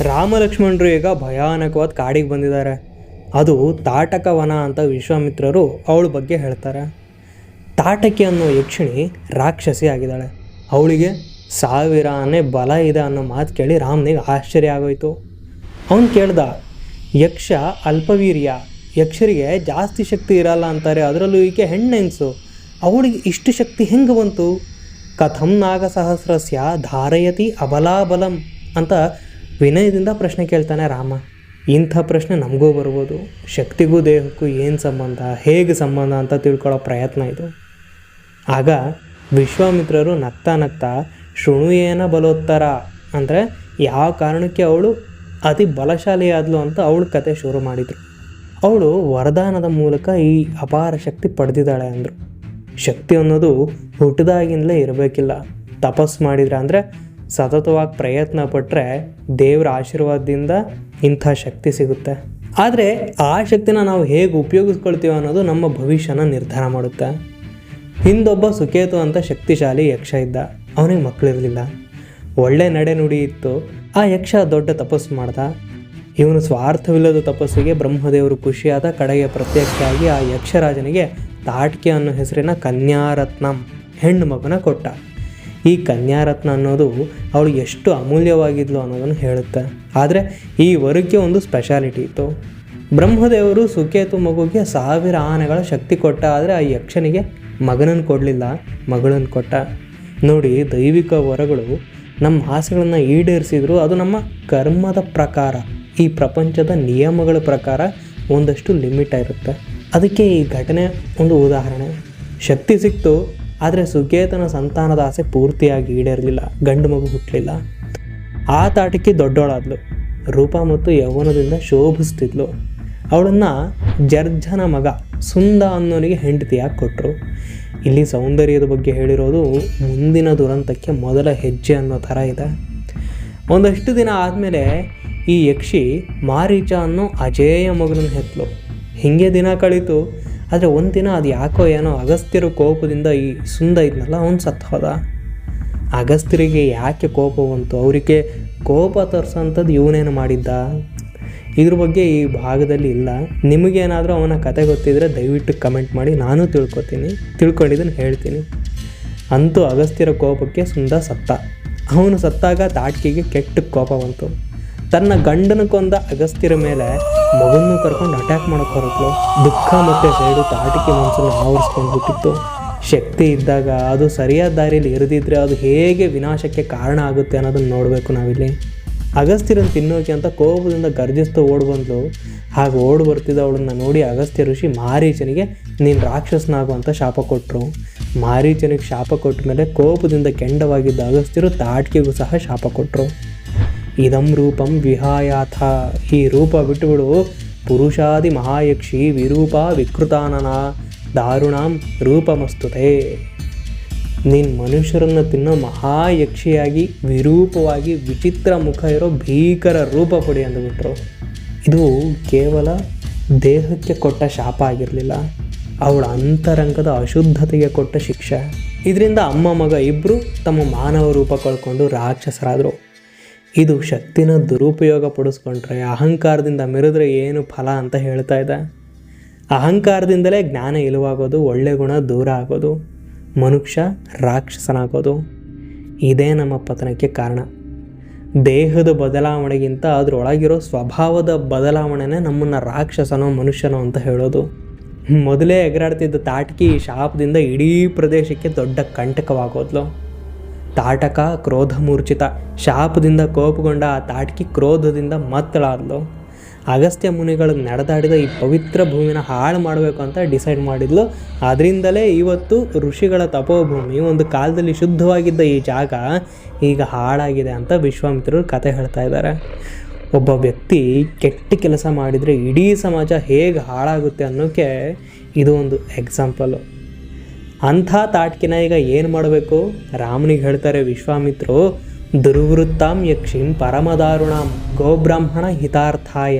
ರಾಮ ಲಕ್ಷ್ಮಣರು ಈಗ ಭಯಾನಕವಾದ ಕಾಡಿಗೆ ಬಂದಿದ್ದಾರೆ. ಅದು ತಾಟಕ ವನ ಅಂತ ವಿಶ್ವಾಮಿತ್ರರು ಅವಳ ಬಗ್ಗೆ ಹೇಳ್ತಾರೆ. ತಾಟಕಿ ಅನ್ನೋ ಯಕ್ಷಿಣಿ ರಾಕ್ಷಸಿ ಆಗಿದ್ದಾಳೆ. ಅವಳಿಗೆ 1000 ಆನೆ ಬಲ ಇದೆ ಅನ್ನೋ ಮಾತು ಕೇಳಿ ರಾಮನಿಗೆ ಆಶ್ಚರ್ಯ ಆಗೋಯ್ತು. ಅವನು ಕೇಳ್ದ, ಯಕ್ಷ ಅಲ್ಪವೀರ್ಯ, ಯಕ್ಷರಿಗೆ ಜಾಸ್ತಿ ಶಕ್ತಿ ಇರಲ್ಲ ಅಂತಾರೆ, ಅದರಲ್ಲೂ ಈಕೆ ಹೆಣ್ಣೆನ್ಸು, ಅವಳಿಗೆ ಇಷ್ಟು ಶಕ್ತಿ ಹೆಂಗೆ ಬಂತು? ಕಥಂ ನಾಗಸಹಸ್ರಸ್ಯ ಧಾರಯತಿ ಅಬಲಾಬಲಂ ಅಂತ ವಿನಯದಿಂದ ಪ್ರಶ್ನೆ ಕೇಳ್ತಾನೆ ರಾಮ. ಇಂಥ ಪ್ರಶ್ನೆ ನಮಗೂ ಬರ್ಬೋದು. ಶಕ್ತಿಗೂ ದೇಹಕ್ಕೂ ಏನು ಸಂಬಂಧ, ಹೇಗೆ ಸಂಬಂಧ ಅಂತ ತಿಳ್ಕೊಳ್ಳೋ ಪ್ರಯತ್ನ ಇದು. ಆಗ ವಿಶ್ವಾಮಿತ್ರರು ನಗ್ತಾ ನಗ್ತಾ ಶೃಣುಯೇನ ಬಲೋತ್ತರ ಅಂದರೆ ಯಾವ ಕಾರಣಕ್ಕೆ ಅವಳು ಅತಿ ಬಲಶಾಲಿ ಆದ್ಲು ಅಂತ ಅವಳ ಕತೆ ಶುರು ಮಾಡಿದರು. ಅವಳು ವರದಾನದ ಮೂಲಕ ಈ ಅಪಾರ ಶಕ್ತಿ ಪಡೆದಿದ್ದಾಳೆ ಅಂದರು. ಶಕ್ತಿ ಅನ್ನೋದು ಹುಟ್ಟಿದಾಗಿಂದಲೇ ಇರಬೇಕಿಲ್ಲ. ತಪಸ್ಸು ಮಾಡಿದರೆ ಅಂದರೆ ಸತತವಾಗಿ ಪ್ರಯತ್ನ ಪಟ್ಟರೆ ದೇವರ ಆಶೀರ್ವಾದದಿಂದ ಇಂಥ ಶಕ್ತಿ ಸಿಗುತ್ತೆ. ಆದರೆ ಆ ಶಕ್ತಿನ ನಾವು ಹೇಗೆ ಉಪಯೋಗಿಸ್ಕೊಳ್ತೀವಿ ಅನ್ನೋದು ನಮ್ಮ ಭವಿಷ್ಯನ ನಿರ್ಧಾರ ಮಾಡುತ್ತೆ. ಹಿಂದೊಬ್ಬ ಸುಕೇತು ಅಂತ ಶಕ್ತಿಶಾಲಿ ಯಕ್ಷ ಇದ್ದ. ಅವನಿಗೆ ಮಕ್ಕಳಿರಲಿಲ್ಲ. ಒಳ್ಳೆ ನಡೆ ನುಡಿ ಇತ್ತು. ಆ ಯಕ್ಷ ದೊಡ್ಡ ತಪಸ್ಸು ಮಾಡ್ದ. ಇವನು ಸ್ವಾರ್ಥವಿಲ್ಲದ ತಪಸ್ಸಿಗೆ ಬ್ರಹ್ಮದೇವರು ಖುಷಿಯಾದ ಕಡೆಗೆ ಪ್ರತ್ಯಕ್ಷವಾಗಿ ಆ ಯಕ್ಷರಾಜನಿಗೆ ತಾಟಕಿ ಅನ್ನೋ ಹೆಸರಿನ ಕನ್ಯಾರತ್ನಂ ಹೆಣ್ಣು ಮಗನ ಕೊಟ್ಟ. ಈ ಕನ್ಯಾರತ್ನ ಅನ್ನೋದು ಅವಳು ಎಷ್ಟು ಅಮೂಲ್ಯವಾಗಿದ್ಲು ಅನ್ನೋದನ್ನು ಹೇಳುತ್ತೆ. ಆದರೆ ಈ ವರಕ್ಕೆ ಒಂದು ಸ್ಪೆಷಾಲಿಟಿ ಇತ್ತು. ಬ್ರಹ್ಮದೇವರು ಸುಕೇತು ಮಗುಗೆ 1000 ಆನೆಗಳ ಶಕ್ತಿ ಕೊಟ್ಟ. ಆದರೆ ಆ ಯಕ್ಷನಿಗೆ ಮಗನನ್ನು ಕೊಡಲಿಲ್ಲ, ಮಗಳನ್ನು ಕೊಟ್ಟ. ನೋಡಿ, ದೈವಿಕ ವರಗಳು ನಮ್ಮ ಆಸೆಗಳನ್ನು ಈಡೇರಿಸಿದ್ರು ಅದು ನಮ್ಮ ಕರ್ಮದ ಪ್ರಕಾರ, ಈ ಪ್ರಪಂಚದ ನಿಯಮಗಳ ಪ್ರಕಾರ ಒಂದಷ್ಟು ಲಿಮಿಟ್ ಇರುತ್ತೆ. ಅದಕ್ಕೆ ಈ ಘಟನೆ ಒಂದು ಉದಾಹರಣೆ. ಶಕ್ತಿ ಸಿಕ್ತು, ಆದರೆ ಸುಕೇತನ ಸಂತಾನದ ಆಸೆ ಪೂರ್ತಿಯಾಗಿ ಈಡೇರಲಿಲ್ಲ. ಗಂಡು ಮಗು ಹುಟ್ಟಲಿಲ್ಲ. ಆ ತಾಟಕಿ ದೊಡ್ಡವಳಾದ್ಲು. ರೂಪ ಮತ್ತು ಯೌವನದಿಂದ ಶೋಭಿಸ್ತಿದ್ಲು. ಅವಳನ್ನು ಜರ್ಜನ ಮಗ ಸುಂದ ಅನ್ನೋನಿಗೆ ಹೆಂಡತಿಯಾಗಿ ಕೊಟ್ಟರು. ಇಲ್ಲಿ ಸೌಂದರ್ಯದ ಬಗ್ಗೆ ಹೇಳಿರೋದು ಮುಂದಿನ ದುರಂತಕ್ಕೆ ಮೊದಲ ಹೆಜ್ಜೆ ಅನ್ನೋ ಥರ ಇದೆ. ಒಂದಷ್ಟು ದಿನ ಆದಮೇಲೆ ಈ ಯಕ್ಷಿ ಮಾರೀಚ ಅನ್ನೋ ಅಜೇಯ ಮಗನನ್ನು ಹೆತ್ತಲು. ಹೀಗೆ ದಿನ ಕಳೀತು. ಆದರೆ ಒಂದಿನ ಅದು ಯಾಕೋ ಏನೋ ಅಗಸ್ತ್ಯರ ಕೋಪದಿಂದ ಈ ಸುಂದ ಇದ್ನಲ್ಲ ಅವನು ಸತ್ತು ಹೋದ. ಅಗಸ್ತ್ಯರಿಗೆ ಯಾಕೆ ಕೋಪ ಬಂತು? ಅವರಿಗೆ ಕೋಪ ತರಿಸೋಂಥದ್ದು ಇವನೇನು ಮಾಡಿದ್ದ? ಇದ್ರ ಬಗ್ಗೆ ಈ ಭಾಗದಲ್ಲಿ ಇಲ್ಲ. ನಿಮಗೇನಾದರೂ ಅವನ ಕತೆ ಗೊತ್ತಿದ್ರೆ ದಯವಿಟ್ಟು ಕಮೆಂಟ್ ಮಾಡಿ, ನಾನು ತಿಳ್ಕೊಂಡಿದ್ದನ್ನು ಹೇಳ್ತೀನಿ. ಅಂತೂ ಅಗಸ್ತ್ಯರ ಕೋಪಕ್ಕೆ ಸುಂದ ಸತ್ತ. ಅವನು ಸತ್ತಾಗ ತಾಟಕಿಗೆ ಕೆಟ್ಟ ಕೋಪ ಬಂತು. ತನ್ನ ಗಂಡನ ಕೊಂದ ಅಗಸ್ತ್ಯರ ಮೇಲೆ ಮಗನ್ನು ಕರ್ಕೊಂಡು ಅಟ್ಯಾಕ್ ಮಾಡೋಕ್ಕೆ ಹೊರಟ್ಲು. ದುಃಖ ಮತ್ತು ಸೈಡು ತಾಟಕಿ ಮನಸ್ಸನ್ನು ಆವರಿಸ್ಕೊಂಡು ಬಿಟ್ಟಿತ್ತು. ಶಕ್ತಿ ಇದ್ದಾಗ ಅದು ಸರಿಯಾದ ದಾರಿಯಲ್ಲಿ ಇರದಿದ್ದರೆ ಅದು ಹೇಗೆ ವಿನಾಶಕ್ಕೆ ಕಾರಣ ಆಗುತ್ತೆ ಅನ್ನೋದನ್ನು ನೋಡಬೇಕು ನಾವಿಲ್ಲಿ. ಅಗಸ್ತ್ಯರನ್ನು ತಿನ್ನೋಕೆ ಅಂತ ಕೋಪದಿಂದ ಗರ್ಜಿಸ್ತಾ ಓಡಿ ಬಂದ್ಲು. ಹಾಗೆ ಓಡಿ ಬರ್ತಿದ್ದ ಅವಳನ್ನು ನೋಡಿ ಅಗಸ್ತ್ಯ ಋಷಿ ಮಾರೀಚನಿಗೆ ನೀನು ರಾಕ್ಷಸನಾಗು ಅಂತ ಶಾಪ ಕೊಟ್ಟರು. ಮಾರೀಚನಿಗೆ ಶಾಪ ಕೊಟ್ಟ ಮೇಲೆ ಕೋಪದಿಂದ ಕೆಂಡವಾಗಿದ್ದ ಅಗಸ್ತ್ಯರು ತಾಟಕಿಗೂ ಸಹ ಶಾಪ ಕೊಟ್ಟರು. ಇದಂ ರೂಪಂ ವಿಹಾಯಾಥ, ಈ ರೂಪ ಬಿಟ್ಟುಬಿಡು, ಪುರುಷಾದಿ ಮಹಾಯಕ್ಷಿ ವಿರೂಪ ವಿಕೃತಾನನ ದಾರುಣಾಂ ರೂಪಮಸ್ತುತೆ. ನೀನು ಮನುಷ್ಯರನ್ನು ತಿನ್ನೋ ಮಹಾಯಕ್ಷಿಯಾಗಿ ವಿರೂಪವಾಗಿ ವಿಚಿತ್ರ ಮುಖ ಇರೋ ಭೀಕರ ರೂಪ ಪಡಿ ಅಂದುಬಿಟ್ರು. ಇದು ಕೇವಲ ದೇಹಕ್ಕೆ ಕೊಟ್ಟ ಶಾಪ ಆಗಿರಲಿಲ್ಲ, ಅವಳ ಅಂತರಂಗದ ಅಶುದ್ಧತೆಗೆ ಕೊಟ್ಟ ಶಿಕ್ಷೆ. ಇದರಿಂದ ಅಮ್ಮ ಮಗ ಇಬ್ಬರು ತಮ್ಮ ಮಾನವ ರೂಪ ಕಳ್ಕೊಂಡು ರಾಕ್ಷಸರಾದರು. ಇದು ಶಕ್ತಿನ ದುರುಪಯೋಗ ಪಡಿಸ್ಕೊಂಡ್ರೆ, ಅಹಂಕಾರದಿಂದ ಮೆರೆದ್ರೆ ಏನು ಫಲ ಅಂತ ಹೇಳ್ತಾ ಇದೆ. ಅಹಂಕಾರದಿಂದಲೇ ಜ್ಞಾನ ಇಲ್ಲವಾಗೋದು, ಒಳ್ಳೆ ಗುಣ ದೂರ ಆಗೋದು, ಮನುಷ್ಯ ರಾಕ್ಷಸನಾಗೋದು. ಇದೇ ನಮ್ಮ ಪತನಕ್ಕೆ ಕಾರಣ. ದೇಹದ ಬದಲಾವಣೆಗಿಂತ ಅದರೊಳಗಿರೋ ಸ್ವಭಾವದ ಬದಲಾವಣೆನೇ ನಮ್ಮನ್ನು ರಾಕ್ಷಸನೋ ಮನುಷ್ಯನೋ ಅಂತ ಹೇಳೋದು. ಮೊದಲೇ ಎಗರಾಡ್ತಿದ್ದ ತಾಟಕಿ ಶಾಪದಿಂದ ಇಡೀ ಪ್ರದೇಶಕ್ಕೆ ದೊಡ್ಡ ಕಂಟಕವಾಗೋದ್ಲು. ತಾಟಕ ಕ್ರೋಧ ಮೂರ್ಛಿತ. ಶಾಪದಿಂದ ಕೋಪಗೊಂಡ ಆ ತಾಟಕಿ ಕ್ರೋಧದಿಂದ ಮತ್ತಳಾದ್ಲು. ಅಗಸ್ತ್ಯ ಮುನಿಗಳು ನಡೆದಾಡಿದ ಈ ಪವಿತ್ರ ಭೂಮಿನ ಹಾಳು ಮಾಡಬೇಕು ಅಂತ ಡಿಸೈಡ್ ಮಾಡಿದ್ಲು. ಅದರಿಂದಲೇ ಇವತ್ತು ಋಷಿಗಳ ತಪೋಭೂಮಿ, ಒಂದು ಕಾಲದಲ್ಲಿ ಶುದ್ಧವಾಗಿದ್ದ ಈ ಜಾಗ ಈಗ ಹಾಳಾಗಿದೆ ಅಂತ ವಿಶ್ವಾಮಿತ್ರರು ಕತೆ ಹೇಳ್ತಾ ಇದ್ದಾರೆ. ಒಬ್ಬ ವ್ಯಕ್ತಿ ಕೆಟ್ಟ ಕೆಲಸ ಮಾಡಿದರೆ ಇಡೀ ಸಮಾಜ ಹೇಗೆ ಹಾಳಾಗುತ್ತೆ ಅನ್ನೋಕ್ಕೆ ಇದು ಒಂದು ಎಕ್ಸಾಂಪಲು. ಅಂಥ ತಾಟಕಿನ ಈಗ ಏನು ಮಾಡಬೇಕು? ರಾಮನಿಗೆ ಹೇಳ್ತಾರೆ ವಿಶ್ವಾಮಿತ್ರರು, ದುರ್ವೃತ್ತಾಂ ಯಕ್ಷಿಂ ಪರಮದಾರುಣಾಂ ಗೋಬ್ರಾಹ್ಮಣ ಹಿತಾರ್ಥಾಯ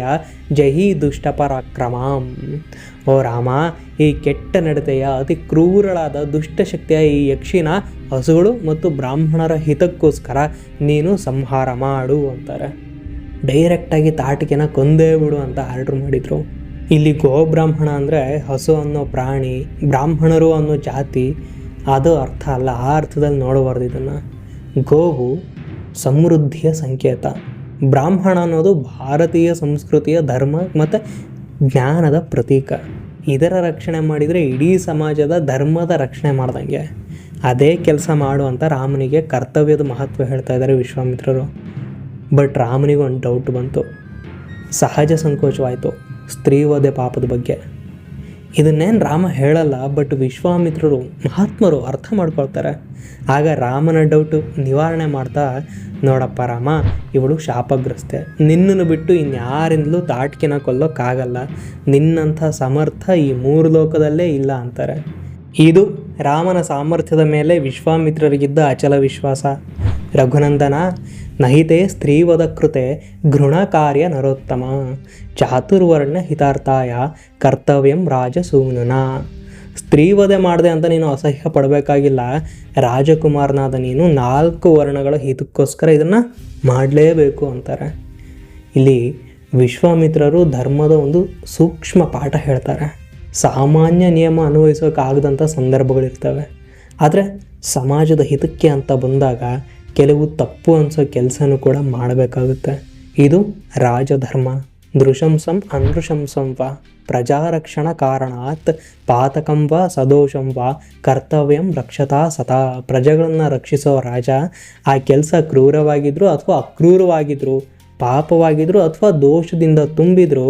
ಜಹಿ ದುಷ್ಟಪರಾಕ್ರಮಾಂ. ಓ ರಾಮ, ಈ ಕೆಟ್ಟ ನಡತೆಯ ಅತಿ ಕ್ರೂರಳಾದ ದುಷ್ಟಶಕ್ತಿಯ ಈ ಯಕ್ಷಿನ ಹಸುಗಳು ಮತ್ತು ಬ್ರಾಹ್ಮಣರ ಹಿತಕ್ಕೋಸ್ಕರ ನೀನು ಸಂಹಾರ ಮಾಡು ಅಂತಾರೆ. ಡೈರೆಕ್ಟಾಗಿ ತಾಟಕಿನ ಕೊಂದೇ ಬಿಡು ಅಂತ ಆರ್ಡ್ರ್ ಮಾಡಿದರು. ಇಲ್ಲಿ ಗೋಬ್ರಾಹ್ಮಣ ಅಂದರೆ ಹಸು ಅನ್ನೋ ಪ್ರಾಣಿ, ಬ್ರಾಹ್ಮಣರು ಅನ್ನೋ ಜಾತಿ, ಅದು ಅರ್ಥ ಅಲ್ಲ. ಆ ಅರ್ಥದಲ್ಲಿ ನೋಡಬಾರ್ದು ಇದನ್ನು. ಗೋವು ಸಮೃದ್ಧಿಯ ಸಂಕೇತ. ಬ್ರಾಹ್ಮಣ ಅನ್ನೋದು ಭಾರತೀಯ ಸಂಸ್ಕೃತಿಯ ಧರ್ಮ ಮತ್ತು ಜ್ಞಾನದ ಪ್ರತೀಕ. ಇದರ ರಕ್ಷಣೆ ಮಾಡಿದರೆ ಇಡೀ ಸಮಾಜದ ಧರ್ಮದ ರಕ್ಷಣೆ ಮಾಡ್ದಂಗೆ. ಅದೇ ಕೆಲಸ ಮಾಡುವಂಥ ರಾಮನಿಗೆ ಕರ್ತವ್ಯದ ಮಹತ್ವ ಹೇಳ್ತಾ ಇದ್ದಾರೆ ವಿಶ್ವಾಮಿತ್ರರು. ಬಟ್ ರಾಮನಿಗೆ ಒಂದು ಡೌಟ್ ಬಂತು. ಸಹಜ ಸಂಕೋಚವಾಯಿತು ಸ್ತ್ರೀ ವಧೆ ಪಾಪದ ಬಗ್ಗೆ. ಇದನ್ನೇನು ರಾಮ ಹೇಳಲ್ಲ, ಬಟ್ ವಿಶ್ವಾಮಿತ್ರರು ಮಹಾತ್ಮರು ಅರ್ಥ ಮಾಡ್ಕೊಳ್ತಾರೆ. ಆಗ ರಾಮನ ಡೌಟು ನಿವಾರಣೆ ಮಾಡ್ತಾ, ನೋಡಪ್ಪ ರಾಮ, ಇವಳು ಶಾಪಗ್ರಸ್ತೆ, ನಿನ್ನನ್ನು ಬಿಟ್ಟು ಇನ್ಯಾರಿಂದಲೂ ತಾಟಕಿನ ಕೊಲ್ಲೋಕ್ಕಾಗಲ್ಲ, ನಿನ್ನಂಥ ಸಮರ್ಥ ಈ 3 ಲೋಕದಲ್ಲೇ ಇಲ್ಲ ಅಂತಾರೆ. ಇದು ರಾಮನ ಸಾಮರ್ಥ್ಯದ ಮೇಲೆ ವಿಶ್ವಾಮಿತ್ರರಿಗಿದ್ದ ಅಚಲ ವಿಶ್ವಾಸ. ರಘುನಂದನ ನಹಿತೆ ಸ್ತ್ರೀವಧ ಕೃತೆ ಘೃಣ ಕಾರ್ಯ ನರೋತ್ತಮ ಚಾತುರ್ವರ್ಣ ಹಿತಾರ್ಥಾಯ ಕರ್ತವ್ಯಂ ರಾಜಸೂನುನ. ಸ್ತ್ರೀವಧೆ ಮಾಡಿದೆ ಅಂತ ನೀನು ಅಸಹ್ಯ ಪಡಬೇಕಾಗಿಲ್ಲ. ರಾಜಕುಮಾರನಾದ ನೀನು 4 ವರ್ಣಗಳ ಹಿತಕ್ಕೋಸ್ಕರ ಇದನ್ನು ಮಾಡಲೇಬೇಕು ಅಂತಾರೆ. ಇಲ್ಲಿ ವಿಶ್ವಾಮಿತ್ರರು ಧರ್ಮದ ಒಂದು ಸೂಕ್ಷ್ಮ ಪಾಠ ಹೇಳ್ತಾರೆ. ಸಾಮಾನ್ಯ ನಿಯಮ ಅನ್ವಯಿಸೋಕ್ಕಾಗದಂಥ ಸಂದರ್ಭಗಳಿರ್ತವೆ. ಆದರೆ ಸಮಾಜದ ಹಿತಕ್ಕೆ ಅಂತ ಬಂದಾಗ ಕೆಲವು ತಪ್ಪು ಅನಿಸೋ ಕೆಲಸನೂ ಕೂಡ ಮಾಡಬೇಕಾಗುತ್ತೆ. ಇದು ರಾಜಧರ್ಮ. ನೃಶಂಸಂ ಅನೃಶಂಸಂ ವಾ ಪ್ರಜಾರಕ್ಷಣ ಕಾರಣಾತ್ ಪಾತಕಂ ವಾ ಸದೋಷಂ ವಾ ಕರ್ತವ್ಯಂ ರಕ್ಷತಾ ಸತಾ. ಪ್ರಜೆಗಳನ್ನು ರಕ್ಷಿಸೋ ರಾಜ ಆ ಕೆಲಸ ಕ್ರೂರವಾಗಿದ್ದರೂ ಅಥವಾ ಅಕ್ರೂರವಾಗಿದ್ದರೂ, ಪಾಪವಾಗಿದ್ದರೂ ಅಥವಾ ದೋಷದಿಂದ ತುಂಬಿದರೂ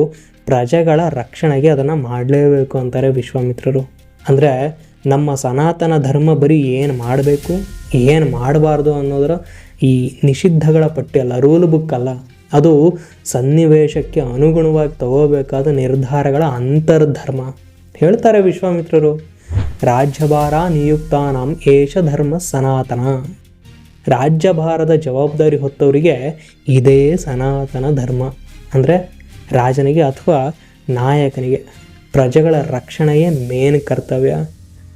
ಪ್ರಜೆಗಳ ರಕ್ಷಣೆಗೆ ಅದನ್ನು ಮಾಡಲೇಬೇಕು ಅಂತಾರೆ ವಿಶ್ವಾಮಿತ್ರರು. ಅಂದರೆ ನಮ್ಮ ಸನಾತನ ಧರ್ಮ ಬರೀ ಏನು ಮಾಡಬೇಕು ಏನು ಮಾಡಬಾರ್ದು ಅನ್ನೋದರ ಈ ನಿಷಿದ್ಧಗಳ ಪಟ್ಟಿ ಅಲ್ಲ, ರೂಲ್ ಬುಕ್ ಅಲ್ಲ. ಅದು ಸನ್ನಿವೇಶಕ್ಕೆ ಅನುಗುಣವಾಗಿ ತಗೋಬೇಕಾದ ನಿರ್ಧಾರಗಳ ಅಂತರ್ಧರ್ಮ ಹೇಳ್ತಾರೆ ವಿಶ್ವಾಮಿತ್ರರು. ರಾಜ್ಯಭಾರ ನಿಯುಕ್ತಾನಾಂ ಏಷ ಧರ್ಮ ಸನಾತನ. ರಾಜ್ಯಭಾರದ ಜವಾಬ್ದಾರಿ ಹೊತ್ತವರಿಗೆ ಇದೇ ಸನಾತನ ಧರ್ಮ. ಅಂದರೆ ರಾಜನಿಗೆ ಅಥವಾ ನಾಯಕನಿಗೆ ಪ್ರಜೆಗಳ ರಕ್ಷಣೆಯೇ ಮೇನ್ ಕರ್ತವ್ಯ.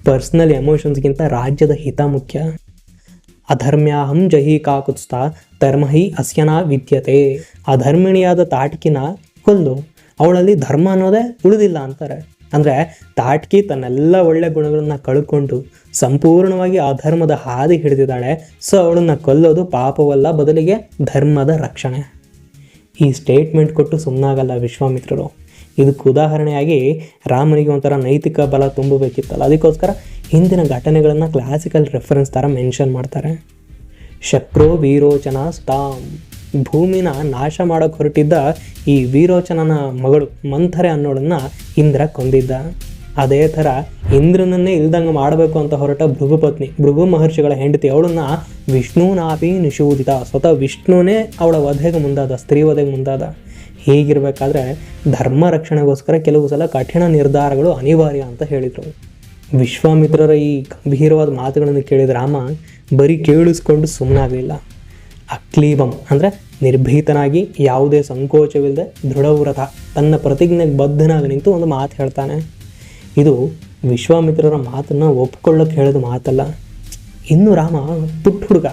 ಪರ್ಸ್ನಲ್ ಎಮೋಷನ್ಸ್ಗಿಂತ ರಾಜ್ಯದ ಹಿತ ಮುಖ್ಯ. ಅಧರ್ಮ್ಯಾಹಂ ಜಹಿ ಕಾಕುತ್ಸ್ತ ಧರ್ಮಹಿ ಅಸ್ಯನ ವಿದ್ಯತೆ. ಅಧರ್ಮಿಣಿಯಾದ ತಾಟಕಿನ ಕೊಲ್ಲು, ಅವಳಲ್ಲಿ ಧರ್ಮ ಅನ್ನೋದೇ ಉಳಿದಿಲ್ಲ ಅಂತಾರೆ. ಅಂದರೆ ತಾಟಕಿ ತನ್ನೆಲ್ಲ ಒಳ್ಳೆ ಗುಣಗಳನ್ನು ಕಳ್ಕೊಂಡು ಸಂಪೂರ್ಣವಾಗಿ ಅಧರ್ಮದ ಹಾದಿ ಹಿಡಿದಿದ್ದಾಳೆ. ಸೊ ಅವಳನ್ನು ಕೊಲ್ಲೋದು ಪಾಪವಲ್ಲ, ಬದಲಿಗೆ ಧರ್ಮದ ರಕ್ಷಣೆ. ಈ ಸ್ಟೇಟ್ಮೆಂಟ್ ಕೊಟ್ಟು ಸುಮ್ಮನಾಗಲ್ಲ ವಿಶ್ವಾಮಿತ್ರರು. ಇದಕ್ಕೆ ಉದಾಹರಣೆಯಾಗಿ ರಾಮನಿಗೆ ಒಂಥರ ನೈತಿಕ ಬಲ ತುಂಬಬೇಕಿತ್ತಲ್ಲ, ಅದಕ್ಕೋಸ್ಕರ ಹಿಂದಿನ ಘಟನೆಗಳನ್ನು ಕ್ಲಾಸಿಕಲ್ ರೆಫರೆನ್ಸ್ ಥರ ಮೆನ್ಷನ್ ಮಾಡ್ತಾರೆ. ಶಕ್ರೋ ವೀರೋಚನ ಸುತಾಂ. ಭೂಮಿನ ನಾಶ ಮಾಡೋಕ್ಕೆ ಹೊರಟಿದ್ದ ಈ ವೀರೋಚನನ ಮಗಳು ಮಂಥರೆ ಅನ್ನೋಳನ್ನು ಇಂದ್ರ ಕೊಂದಿದ್ದ. ಅದೇ ಥರ ಇಂದ್ರನನ್ನೇ ಇಲ್ದಂಗೆ ಮಾಡಬೇಕು ಅಂತ ಹೊರಟ ಭೃಗುಪತ್ನಿ, ಭೃಗು ಮಹರ್ಷಿಗಳ ಹೆಂಡತಿ, ಅವಳನ್ನು ವಿಷ್ಣುನಾಪಿ ನಿಷೂದಿತ. ಸ್ವತಃ ವಿಷ್ಣುನೇ ಅವಳ ವಧೆಗೆ ಮುಂದಾದ, ಸ್ತ್ರೀ ವಧೆಗೆ ಮುಂದಾದ. ಹೀಗಿರಬೇಕಾದ್ರೆ ಧರ್ಮ ರಕ್ಷಣೆಗೋಸ್ಕರ ಕೆಲವು ಸಲ ಕಠಿಣ ನಿರ್ಧಾರಗಳು ಅನಿವಾರ್ಯ ಅಂತ ಹೇಳಿದರು. ವಿಶ್ವಾಮಿತ್ರರ ಈ ಗಂಭೀರವಾದ ಮಾತುಗಳನ್ನು ಕೇಳಿದ ರಾಮ ಬರೀ ಕೇಳಿಸ್ಕೊಂಡು ಸುಮ್ಮನಾಗಲಿಲ್ಲ. ಅಕ್ಲೀಬಂ ಅಂದರೆ ನಿರ್ಭೀತನಾಗಿ, ಯಾವುದೇ ಸಂಕೋಚವಿಲ್ಲದೆ ದೃಢವ್ರತ, ತನ್ನ ಪ್ರತಿಜ್ಞೆಗೆ ಬದ್ಧನಾಗಿ ನಿಂತು ಒಂದು ಮಾತು ಹೇಳ್ತಾನೆ. ಇದು ವಿಶ್ವಾಮಿತ್ರರ ಮಾತನ್ನು ಒಪ್ಕೊಳ್ಳೋಕೆ ಹೇಳಿದ ಮಾತಲ್ಲ. ಇನ್ನು ರಾಮ ಪುಟ್ಟ ಹುಡುಗ,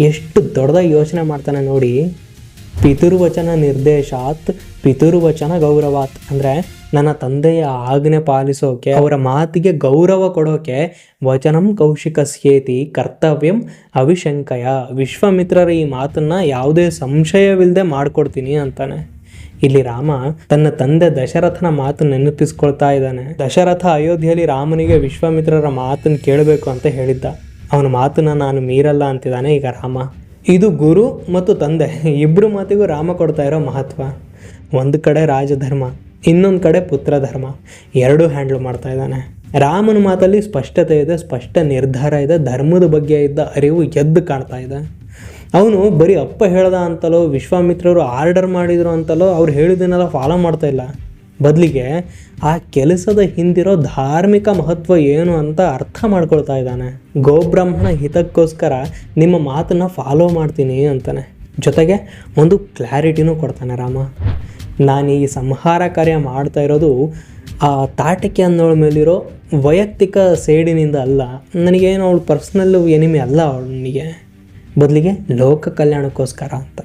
ಎಷ್ಟು ದೊಡ್ಡದಾಗಿ ಯೋಚನೆ ಮಾಡ್ತಾನೆ ನೋಡಿ. ಪಿತೃವಚನ ನಿರ್ದೇಶಾತ್ ಪಿತೃವಚನ ಗೌರವಾತ್. ಅಂದರೆ ನನ್ನ ತಂದೆಯ ಆಜ್ಞೆ ಪಾಲಿಸೋಕೆ, ಅವರ ಮಾತಿಗೆ ಗೌರವ ಕೊಡೋಕೆ ವಚನಂ ಕೌಶಿಕಸ್ಯೇತಿ ಕರ್ತವ್ಯಂ ಅವಿಶಂಕಯ. ವಿಶ್ವಾಮಿತ್ರರ ಈ ಮಾತನ್ನು ಯಾವುದೇ ಸಂಶಯವಿಲ್ಲದೆ ಮಾಡಿಕೊಡ್ತೀನಿ ಅಂತಾನೆ. ಇಲ್ಲಿ ರಾಮ ತನ್ನ ತಂದೆ ದಶರಥನ ಮಾತು ನೆನಪಿಸ್ಕೊಳ್ತಾ ಇದ್ದಾನೆ. ದಶರಥ ಅಯೋಧ್ಯೆಯಲ್ಲಿ ರಾಮನಿಗೆ ವಿಶ್ವಾಮಿತ್ರರ ಮಾತನ್ನು ಕೇಳಬೇಕು ಅಂತ ಹೇಳಿದ್ದ. ಅವನ ಮಾತನ್ನು ನಾನು ಮೀರಲ್ಲ ಅಂತಿದ್ದಾನೆ ಈಗ ರಾಮ. ಇದು ಗುರು ಮತ್ತು ತಂದೆ ಇಬ್ಬರು ಮಾತಿಗೂ ರಾಮ ಕೊಡ್ತಾ ಇರೋ ಮಹತ್ವ. ಒಂದು ಕಡೆ ರಾಜಧರ್ಮ, ಇನ್ನೊಂದು ಕಡೆ ಪುತ್ರ ಧರ್ಮ, ಎರಡೂ ಹ್ಯಾಂಡಲ್ ಮಾಡ್ತಾ ಇದ್ದಾನೆ. ರಾಮನ ಮಾತಲ್ಲಿ ಸ್ಪಷ್ಟತೆ ಇದೆ, ಸ್ಪಷ್ಟ ನಿರ್ಧಾರ ಇದೆ, ಧರ್ಮದ ಬಗ್ಗೆ ಇದ್ದ ಅರಿವು ಎದ್ದು ಕಾಣ್ತಾ ಇದೆ. ಅವನು ಬರೀ ಅಪ್ಪ ಹೇಳ್ದ ಅಂತಲೋ, ವಿಶ್ವಾಮಿತ್ರರು ಆರ್ಡರ್ ಮಾಡಿದ್ರು ಅಂತಲೋ ಅವ್ರು ಹೇಳಿದ್ದನ್ನೆಲ್ಲ ಫಾಲೋ ಮಾಡ್ತಾ ಇಲ್ಲ. ಬದಲಿಗೆ ಆ ಕೆಲಸದ ಹಿಂದಿರೋ ಧಾರ್ಮಿಕ ಮಹತ್ವ ಏನು ಅಂತ ಅರ್ಥ ಮಾಡ್ಕೊಳ್ತಾ ಇದ್ದಾನೆ. ಗೋಬ್ರಾಹ್ಮಣ ಹಿತಕ್ಕೋಸ್ಕರ ನಿಮ್ಮ ಮಾತನ್ನು ಫಾಲೋ ಮಾಡ್ತೀನಿ ಅಂತಾನೆ. ಜೊತೆಗೆ ಒಂದು ಕ್ಲಾರಿಟಿನೂ ಕೊಡ್ತಾನೆ ರಾಮ. ನಾನು ಈ ಸಂಹಾರ ಕಾರ್ಯ ಮಾಡ್ತಾ ಇರೋದು ಆ ತಾಟಕಿ ಅನ್ನೋಳ ಮೇಲಿರೋ ವೈಯಕ್ತಿಕ ಸೇಡಿನಿಂದ ಅಲ್ಲ, ನನಗೇನು ಅವಳು ಪರ್ಸ್ನಲ್ ಎನಿಮಿ ಅಲ್ಲ ಅವಳು ನನಗೆ, ಬದಲಿಗೆ ಲೋಕ ಕಲ್ಯಾಣಕ್ಕೋಸ್ಕರ ಅಂತ.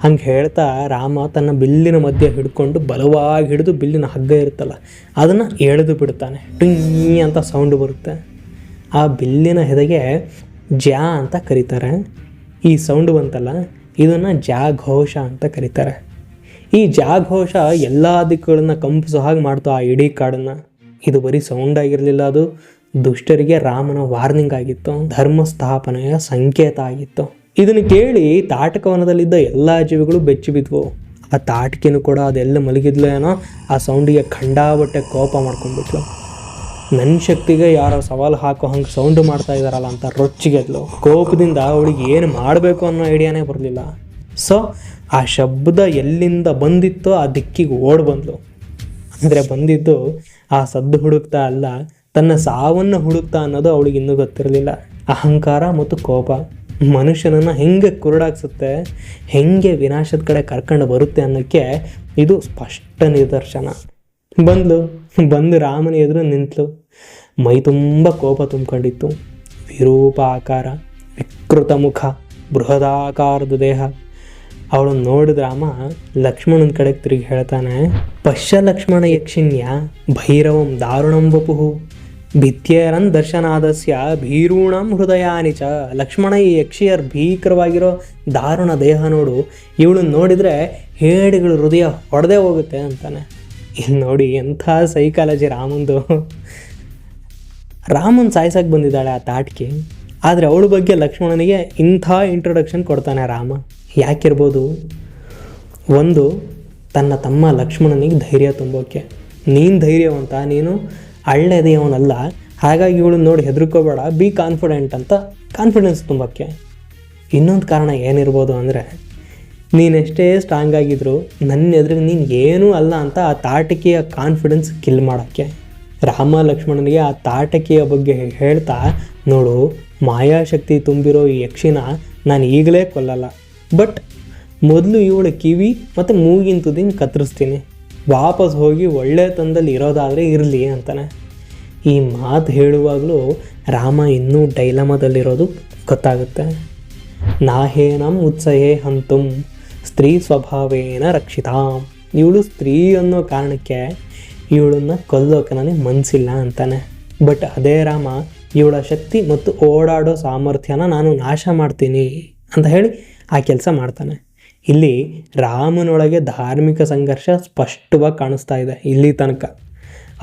ಹಂಗೆ ಹೇಳ್ತಾ ರಾಮ ತನ್ನ ಬಿಲ್ಲಿನ ಮಧ್ಯೆ ಹಿಡ್ಕೊಂಡು ಬಲವಾಗಿ ಹಿಡಿದು ಬಿಲ್ಲಿನ ಹಗ್ಗ ಇರುತ್ತಲ್ಲ ಅದನ್ನು ಎಳೆದು ಬಿಡ್ತಾನೆ. ಟಿಂಗ್ ಅಂತ ಸೌಂಡ್ ಬರುತ್ತೆ. ಆ ಬಿಲ್ಲಿನ ಹೆದೆಗೆ ಜ್ಯಾ ಅಂತ ಕರೀತಾರೆ. ಈ ಸೌಂಡ್ ಬಂತಲ್ಲ ಇದನ್ನು ಜಾಘೋಷ ಅಂತ ಕರೀತಾರೆ. ಈ ಜಾಘೋಷ ಎಲ್ಲ ದಿಕ್ಕುಗಳನ್ನ ಕಂಪಿಸೋ ಹಾಗೆ ಮಾಡ್ತು ಆ ಇಡೀ ಕಾಡನ್ನು. ಇದು ಬರೀ ಸೌಂಡ್ ಆಗಿರಲಿಲ್ಲ, ಅದು ದುಷ್ಟರಿಗೆ ರಾಮನ ವಾರ್ನಿಂಗ್ ಆಗಿತ್ತು, ಧರ್ಮ ಸ್ಥಾಪನೆಯ ಸಂಕೇತ ಆಗಿತ್ತು. ಇದನ್ನು ಕೇಳಿ ತಾಟಕವನದಲ್ಲಿದ್ದ ಎಲ್ಲ ಜೀವಿಗಳು ಬೆಚ್ಚಿ ಬಿದ್ವು. ಆ ತಾಟಕಿನೂ ಕೂಡ ಅದೆಲ್ಲ ಮಲಗಿದ್ಲು ಏನೋ ಆ ಸೌಂಡಿಗೆ ಖಂಡಾಬಟ್ಟೆ ಕೋಪ ಮಾಡ್ಕೊಂಡ್ಬಿಟ್ಲು. ನನ್ನ ಶಕ್ತಿಗೆ ಯಾರೋ ಸವಾಲು ಹಾಕೋ ಹಂಗೆ ಸೌಂಡು ಮಾಡ್ತಾ ಇದ್ದಾರಲ್ಲ ಅಂತ ರೊಚ್ಚಿಗೆದ್ಲು. ಕೋಪದಿಂದ ಅವಳಿಗೆ ಏನು ಮಾಡಬೇಕು ಅನ್ನೋ ಐಡಿಯಾನೇ ಬರಲಿಲ್ಲ. ಸೊ ಆ ಶಬ್ದ ಎಲ್ಲಿಂದ ಬಂದಿತ್ತೋ ಆ ದಿಕ್ಕಿಗೆ ಓಡ್ ಬಂದ್ಲು. ಅಂದರೆ ಬಂದಿದ್ದು ಆ ಸದ್ದು ಹುಡುಕ್ತಾ ಅಲ್ಲ, ತನ್ನ ಸಾವನ್ನು ಹುಡುಕ್ತಾ ಅನ್ನೋದು ಅವಳಿಗೆ ಇನ್ನೂ ಗೊತ್ತಿರಲಿಲ್ಲ. ಅಹಂಕಾರ ಮತ್ತು ಕೋಪ ಮನುಷ್ಯನನ್ನು ಹೆಂಗೆ ಕುರುಡಾಕ್ಸುತ್ತೆ, ಹೆಂಗೆ ವಿನಾಶದ ಕಡೆ ಕರ್ಕೊಂಡು ಬರುತ್ತೆ ಅನ್ನೋಕ್ಕೆ ಇದು ಸ್ಪಷ್ಟ ನಿದರ್ಶನ. ಬಂದು ರಾಮನ ಎದುರು ನಿಂತಳು. ಮೈ ತುಂಬ ಕೋಪ ತುಂಬಿಕೊಂಡಿತ್ತು. ವಿರೂಪ ಆಕಾರ, ವಿಕೃತ ಮುಖ, ಬೃಹದಾಕಾರದ ದೇಹ. ಅವಳು ನೋಡಿದ ರಾಮ ಲಕ್ಷ್ಮಣನ ಕಡೆಗೆ ತಿರುಗಿ ಹೇಳ್ತಾನೆ, ಪಶ್ಯ ಲಕ್ಷ್ಮಣ ಯಕ್ಷಿಣ್ಯ ಭೈರವಂ ದಾರುಣಂ ವಪುಹು ಭಿತ್ಯೇರನ್ ದರ್ಶನಾದಸ್ಯ ಭೀರೂಣಂ ಹೃದಯಾನಿ ಚ. ಲಕ್ಷ್ಮಣ, ಈ ಯಕ್ಷಿಯರ್ ಭೀಕರವಾಗಿರೋ ದಾರುಣ ದೇಹ ನೋಡು, ಇವಳನ್ನ ನೋಡಿದರೆ ಹೇಡಿಗಳು ಹೃದಯ ಹೊಡೆದೇ ಹೋಗುತ್ತೆ ಅಂತಾನೆ. ಇಲ್ಲಿ ನೋಡಿ ಎಂಥ ಸೈಕಾಲಜಿ ರಾಮಂದು. ರಾಮನ್ ಸಾಯ್ಸಕ್ಕೆ ಬಂದಿದ್ದಾಳೆ ಆ ತಾಟಕಿ, ಆದರೆ ಅವಳ ಬಗ್ಗೆ ಲಕ್ಷ್ಮಣನಿಗೆ ಇಂಥ ಇಂಟ್ರೊಡಕ್ಷನ್ ಕೊಡ್ತಾನೆ ರಾಮ. ಯಾಕಿರ್ಬೋದು? ಒಂದು, ತನ್ನ ತಮ್ಮ ಲಕ್ಷ್ಮಣನಿಗೆ ಧೈರ್ಯ ತುಂಬೋಕ್ಕೆ. ನೀನು ಧೈರ್ಯವಂತ, ನೀನು ಹಳ್ಳೆದೆಯವನಲ್ಲ, ಹಾಗಾಗಿ ಇವಳು ನೋಡಿ ಹೆದರ್ಕೋಬೇಡ, ಬಿ ಕಾನ್ಫಿಡೆಂಟ್ ಅಂತ ಕಾನ್ಫಿಡೆನ್ಸ್ ತುಂಬೋಕ್ಕೆ. ಇನ್ನೊಂದು ಕಾರಣ ಏನಿರ್ಬೋದು ಅಂದರೆ, ನೀನೆಷ್ಟೇ ಸ್ಟ್ರಾಂಗ್ ಆಗಿದ್ರು ನನ್ನ ಎದುರಿಗೆ ನೀನು ಏನೂ ಅಲ್ಲ ಅಂತ ಆ ತಾಟಕಿಯ ಕಾನ್ಫಿಡೆನ್ಸ್ ಕಿಲ್ ಮಾಡೋಕ್ಕೆ. ರಾಮ ಲಕ್ಷ್ಮಣನಿಗೆ ಆ ತಾಟಕಿಯ ಬಗ್ಗೆ ಹೇಳ್ತಾ, ನೋಡು ಮಾಯಾಶಕ್ತಿ ತುಂಬಿರೋ ಈ ಯಕ್ಷಿನ ನಾನು ಈಗಲೇ ಕೊಲ್ಲಲ್ಲ, ಬಟ್ ಮೊದಲು ಇವಳ ಕಿವಿ ಮತ್ತು ಮೂಗಿನ ತುದಿನ ಕತ್ತರಿಸ್ತೀನಿ, ವಾಪಸ್ ಹೋಗಿ ಒಳ್ಳೆ ತಂದಲ್ಲಿ ಇರೋದಾದರೆ ಇರಲಿ ಅಂತಾನೆ. ಈ ಮಾತು ಹೇಳುವಾಗಲೂ ರಾಮ ಇನ್ನೂ ಡೈಲಮದಲ್ಲಿರೋದು ಗೊತ್ತಾಗುತ್ತೆ. ನಾಹೇನಂ ಉತ್ಸಹೇ ಹಂತುಂ ಸ್ತ್ರೀ ಸ್ವಭಾವೇನ ರಕ್ಷಿತಾಂ. ಇವಳು ಸ್ತ್ರೀ ಅನ್ನೋ ಕಾರಣಕ್ಕೆ ಇವಳನ್ನು ಕೊಲ್ಲೋಕೆ ನನಗೆ ಮನಸ್ಸಿಲ್ಲ ಅಂತಾನೆ. ಬಟ್ ಅದೇ ರಾಮ ಇವಳ ಶಕ್ತಿ ಮತ್ತು ಓಡಾಡೋ ಸಾಮರ್ಥ್ಯನ ನಾನು ನಾಶ ಮಾಡ್ತೀನಿ ಅಂತ ಹೇಳಿ ಆ ಕೆಲಸ ಮಾಡ್ತಾನೆ. ಇಲ್ಲಿ ರಾಮನೊಳಗೆ ಧಾರ್ಮಿಕ ಸಂಘರ್ಷ ಸ್ಪಷ್ಟವಾಗಿ ಕಾಣಿಸ್ತಾ ಇದೆ. ಇಲ್ಲಿ ತನಕ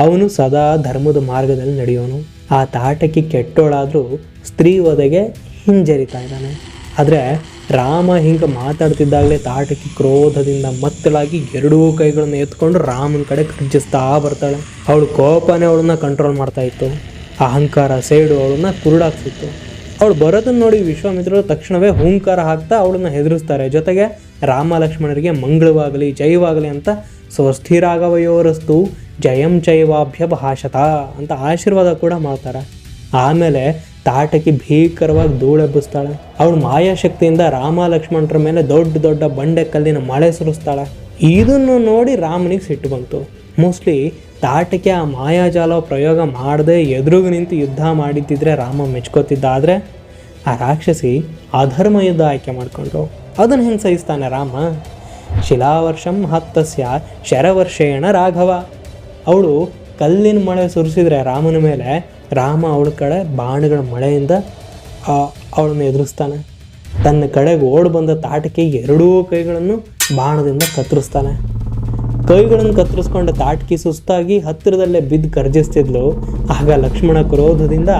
ಅವನು ಸದಾ ಧರ್ಮದ ಮಾರ್ಗದಲ್ಲಿ ನಡೆಯೋನು. ಆ ತಾಟಕಿ ಕೆಟ್ಟೋಳಾದರೂ ಸ್ತ್ರೀ ವಧೆಗೆ ಹಿಂಜರಿತಾ ಇದ್ದಾನೆ. ಆದರೆ ರಾಮ ಹಿಂಗೆ ಮಾತಾಡ್ತಿದ್ದಾಗಲೇ ತಾಟಕಿ ಕ್ರೋಧದಿಂದ ಮತ್ತಲಾಗಿ ಎರಡೂ ಕೈಗಳನ್ನು ಎತ್ಕೊಂಡು ರಾಮನ ಕಡೆ ಗರ್ಜಿಸ್ತಾ ಬರ್ತಾಳೆ. ಅವಳು ಕೋಪನೇ ಅವಳನ್ನ ಕಂಟ್ರೋಲ್ ಮಾಡ್ತಾ ಇತ್ತು. ಅಹಂಕಾರ ಸೇಡು ಅವಳನ್ನ ಕುರುಡಾಕ್ಸಿತ್ತು. ಅವಳು ಬರೋದನ್ನು ನೋಡಿ ವಿಶ್ವಾಮಿತ್ರರು ತಕ್ಷಣವೇ ಹೂಂಕಾರ ಹಾಕ್ತಾ ಅವಳನ್ನ ಹೆದರಿಸ್ತಾರೆ. ಜೊತೆಗೆ ರಾಮ ಲಕ್ಷ್ಮಣರಿಗೆ ಮಂಗಳವಾಗಲಿ ಜಯವಾಗಲಿ ಅಂತ ಸ್ವಸ್ಥಿರಾಗವಯೋರಸ್ತು ಜಯಂ ಚೈವಾಭ್ಯ ಭಾಷತ ಅಂತ ಆಶೀರ್ವಾದ ಕೂಡ ಮಾಡ್ತಾರೆ. ಆಮೇಲೆ ತಾಟಕಿ ಭೀಕರವಾಗಿ ಧೂಳೆಬ್ಬಿಸ್ತಾಳೆ. ಅವಳು ಮಾಯಾಶಕ್ತಿಯಿಂದ ರಾಮ ಲಕ್ಷ್ಮಣರ ಮೇಲೆ ದೊಡ್ಡ ದೊಡ್ಡ ಬಂಡೆ ಕಲ್ಲಿನ ಮಳೆ ಸುರಿಸ್ತಾಳೆ. ಇದನ್ನು ನೋಡಿ ರಾಮನಿಗೆ ಸಿಟ್ಟು ಬಂತು. ಮೋಸ್ಟ್ಲಿ ತಾಟಕಿ ಆ ಮಾಯಾಜಾಲ ಪ್ರಯೋಗ ಮಾಡದೆ ಎದುರುಗು ನಿಂತು ಯುದ್ಧ ಮಾಡಿದ್ದಿದ್ರೆ ರಾಮ ಮೆಚ್ಕೋತಿದ್ದ. ಆದರೆ ಆ ರಾಕ್ಷಸಿ ಅಧರ್ಮ ಯುದ್ಧ ಆಯ್ಕೆ ಮಾಡಿಕೊಂಡ್ರು. ಅದನ್ನು ಹೆಂಗೆ ಸಹಿಸ್ತಾನೆ ರಾಮ? ಶಿಲಾವರ್ಷಂ ಹತ್ತಸ್ಯ ಶರವರ್ಷೇಣ ರಾಘವ. ಅವಳು ಕಲ್ಲಿನ ಮಳೆ ಸುರಿಸಿದ್ರೆ ರಾಮನ ಮೇಲೆ, ರಾಮ ಅವಳ ಕಡೆ ಬಾಣಗಳ ಮಳೆಯಿಂದ ಅವಳನ್ನು ಎದುರಿಸ್ತಾನೆ. ತನ್ನ ಕಡೆಗೆ ಓಡಿ ಬಂದ ತಾಟಕಿ ಎರಡೂ ಕೈಗಳನ್ನು ಬಾಣದಿಂದ ಕತ್ತರಿಸ್ತಾನೆ. ಕೈಗಳನ್ನು ಕತ್ತರಿಸ್ಕೊಂಡ ತಾಟಕಿ ಸುಸ್ತಾಗಿ ಹತ್ತಿರದಲ್ಲೇ ಬಿದ್ದು ಗರ್ಜಿಸ್ತಿದ್ಲು. ಆಗ ಲಕ್ಷ್ಮಣ ಕ್ರೋಧದಿಂದ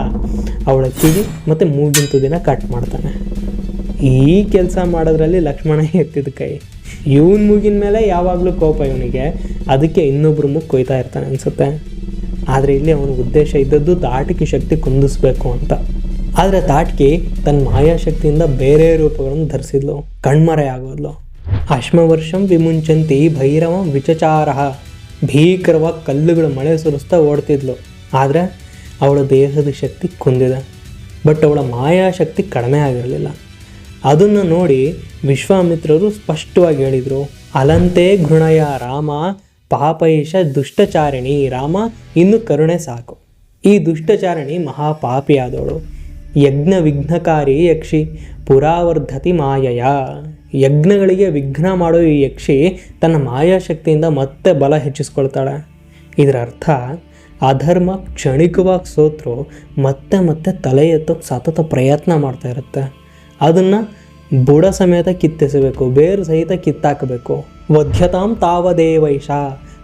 ಅವಳ ಕಿವಿ ಮತ್ತು ಮೂಗಿನ ತುದಿನ ಕಟ್ ಮಾಡ್ತಾನೆ. ಈ ಕೆಲಸ ಮಾಡೋದ್ರಲ್ಲಿ ಲಕ್ಷ್ಮಣ ಎತ್ತಿದ ಕೈ. ಇವನ ಮೂಗಿನ ಮೇಲೆ ಯಾವಾಗಲೂ ಕೋಪ ಇವನಿಗೆ, ಅದಕ್ಕೆ ಇನ್ನೊಬ್ರು ಮೂಗು ಕೊಯ್ತಾ ಇರ್ತಾನೆ ಅನಿಸುತ್ತೆ. ಆದರೆ ಇಲ್ಲಿ ಅವನ ಉದ್ದೇಶ ಇದ್ದದ್ದು ತಾಟಕಿ ಶಕ್ತಿ ಕುಂದಿಸ್ಬೇಕು ಅಂತ. ಆದರೆ ತಾಟಕಿ ತನ್ನ ಮಾಯಾಶಕ್ತಿಯಿಂದ ಬೇರೆ ರೂಪಗಳನ್ನು ಧರಿಸಿದ್ಲು, ಕಣ್ಮರೆ ಆಗೋದ್ಲು. ಅಶ್ಮವರ್ಷಂ ವಿಮುಂಚಂತಿ ಭೈರವಂ ವಿಚಚಾರ. ಭೀಕರವಾಗಿ ಕಲ್ಲುಗಳ ಮಳೆ ಸುರಿಸ್ತಾ ಓಡ್ತಿದ್ಲು. ಆದರೆ ಅವಳ ದೇಹದ ಶಕ್ತಿ ಕುಂದಿದೆ, ಬಟ್ ಅವಳ ಮಾಯಾಶಕ್ತಿ ಕಡಿಮೆ ಆಗಿರಲಿಲ್ಲ. ಅದನ್ನು ನೋಡಿ ವಿಶ್ವಾಮಿತ್ರರು ಸ್ಪಷ್ಟವಾಗಿ ಹೇಳಿದರು, ಅಲಂತೆ ಘೃಣಯ ರಾಮ ಪಾಪೈಷ ದುಷ್ಟಚಾರಿಣಿ. ರಾಮ ಇನ್ನು ಕರುಣೆ ಸಾಕು. ಈ ದುಷ್ಟಚಾರಿಣಿ ಮಹಾಪಾಪಿಯಾದವಳು. ಯಜ್ಞ ವಿಘ್ನಕಾರಿ ಯಕ್ಷಿ ಪುರಾವರ್ಧತಿ ಮಾಯಯ. ಯಜ್ಞಗಳಿಗೆ ವಿಘ್ನ ಮಾಡೋ ಈ ಯಕ್ಷಿ ತನ್ನ ಮಾಯಾಶಕ್ತಿಯಿಂದ ಮತ್ತೆ ಬಲ ಹೆಚ್ಚಿಸ್ಕೊಳ್ತಾಳೆ. ಇದರ ಅರ್ಥ ಅಧರ್ಮ ಕ್ಷಣಿಕವಾಗಿ ಸೋತ್ರು ಮತ್ತೆ ಮತ್ತೆ ತಲೆ ಎತ್ತೋಕ್ಕೆ ಸತತ ಪ್ರಯತ್ನ ಮಾಡ್ತಾ ಇರುತ್ತೆ. ಅದನ್ನು ಬುಡ ಸಮೇತ ಕಿತ್ತೆಸಬೇಕು, ಬೇರು ಸಹಿತ ಕಿತ್ತಾಕಬೇಕು. ವಧ್ಯತಾಂ ತಾವದೇವೈಷ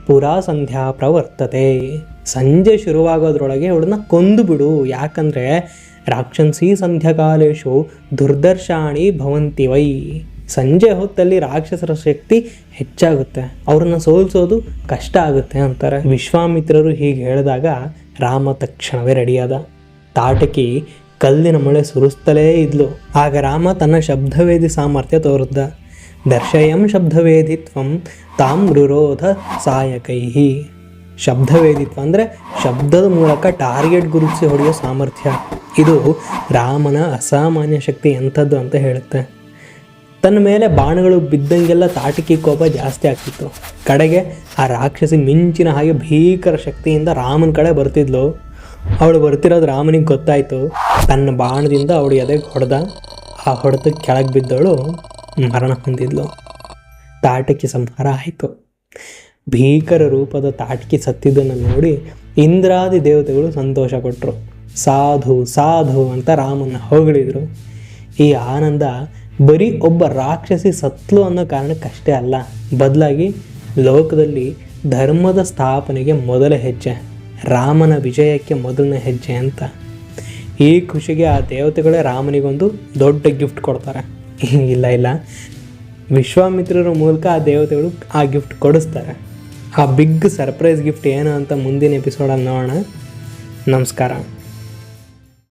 ಪುರಾ ಸಂಧ್ಯಾ ಪ್ರವರ್ತತೆ. ಸಂಜೆ ಶುರುವಾಗೋದ್ರೊಳಗೆ ಅವಳನ್ನ ಕೊಂದು ಬಿಡು. ಯಾಕಂದರೆ ರಾಕ್ಷಸೀ ಸಂಧ್ಯಾಕಾಲೇಶು ದುರ್ದರ್ಶಾಣಿ ಭವಂತಿ ವೈ. ಸಂಜೆ ಹೊತ್ತಲ್ಲಿ ರಾಕ್ಷಸರ ಶಕ್ತಿ ಹೆಚ್ಚಾಗುತ್ತೆ, ಅವ್ರನ್ನ ಸೋಲಿಸೋದು ಕಷ್ಟ ಆಗುತ್ತೆ ಅಂತಾರೆ. ವಿಶ್ವಾಮಿತ್ರರು ಹೀಗೆ ಹೇಳಿದಾಗ ರಾಮ ತಕ್ಷಣವೇ ರೆಡಿಯಾದ. ತಾಟಕಿ ಕಲ್ಲಿನ ಮಳೆ ಸುರಿಸ್ತಲೇ ಇದ್ಲು. ಆಗ ರಾಮ ತನ್ನ ಶಬ್ದವೇದಿ ಸಾಮರ್ಥ್ಯ ತೋರಿದ್ದ. ದರ್ಶಯಂ ಶಬ್ದವೇದಿತ್ವಂ ತಾಂ ರುರೋಧ ಸಾಯಕೈಹಿ. ಶಬ್ದವೇದಿತ್ವ ಅಂದರೆ ಶಬ್ದದ ಮೂಲಕ ಟಾರ್ಗೆಟ್ ಗುರುತಿಸಿ ಹೊಡೆಯೋ ಸಾಮರ್ಥ್ಯ. ಇದು ರಾಮನ ಅಸಾಮಾನ್ಯ ಶಕ್ತಿ ಎಂಥದ್ದು ಅಂತ ಹೇಳುತ್ತೆ. ತನ್ನ ಮೇಲೆ ಬಾಣಗಳು ಬಿದ್ದಂಗೆಲ್ಲ ತಾಟಕಿ ಕೋಪ ಜಾಸ್ತಿ ಆಗ್ತಿತ್ತು. ಕಡೆಗೆ ಆ ರಾಕ್ಷಸಿ ಮಿಂಚಿನ ಹಾಗೆ ಭೀಕರ ಶಕ್ತಿಯಿಂದ ರಾಮನ ಕಡೆ ಬರ್ತಿದ್ಲು. ಅವಳು ಬರ್ತಿರೋದು ರಾಮನಿಗೆ ಗೊತ್ತಾಯಿತು. ತನ್ನ ಬಾಣದಿಂದ ಅವಳು ಎದೆಗೆ ಹೊಡೆದ. ಆ ಹೊಡೆತಕ್ಕೆ ಕೆಳಗೆ ಬಿದ್ದವಳು ಮರಣ ಹೊಂದಿದ್ಲು. ತಾಟಕಿ ಸಂಹಾರ ಆಯಿತು. ಭೀಕರ ರೂಪದ ತಾಟಕಿ ಸತ್ತಿದ್ದನ್ನು ನೋಡಿ ಇಂದ್ರಾದಿ ದೇವತೆಗಳು ಸಂತೋಷ ಕೊಟ್ಟರು. ಸಾಧು ಸಾಧು ಅಂತ ರಾಮನ್ನ ಹೊಗಳಿದ್ರು. ಈ ಆನಂದ ಬರೀ ಒಬ್ಬ ರಾಕ್ಷಸಿ ಸತ್ಲು ಅನ್ನೋ ಕಾರಣಕ್ಕಷ್ಟೇ ಅಲ್ಲ, ಬದಲಾಗಿ ಲೋಕದಲ್ಲಿ ಧರ್ಮದ ಸ್ಥಾಪನೆಗೆ ಮೊದಲ ಹೆಜ್ಜೆ, ರಾಮನ ವಿಜಯಕ್ಕೆ ಮೊದಲನೇ ಹೆಜ್ಜೆ ಅಂತ. ಈ ಖುಷಿಗೆ ಆ ದೇವತೆಗಳೇ ರಾಮನಿಗೊಂದು ದೊಡ್ಡ ಗಿಫ್ಟ್ ಕೊಡ್ತಾರೆ. ಇಲ್ಲ ವಿಶ್ವಾಮಿತ್ರರ ಮೂಲಕ ಆ ದೇವತೆಗಳು ಆ ಗಿಫ್ಟ್ ಕೊಡಿಸ್ತಾರೆ. ಆ ಬಿಗ್ ಸರ್ಪ್ರೈಸ್ ಗಿಫ್ಟ್ ಏನು ಅಂತ ಮುಂದಿನ ಎಪಿಸೋಡಲ್ಲಿ ನೋಡೋಣ. ನಮಸ್ಕಾರ.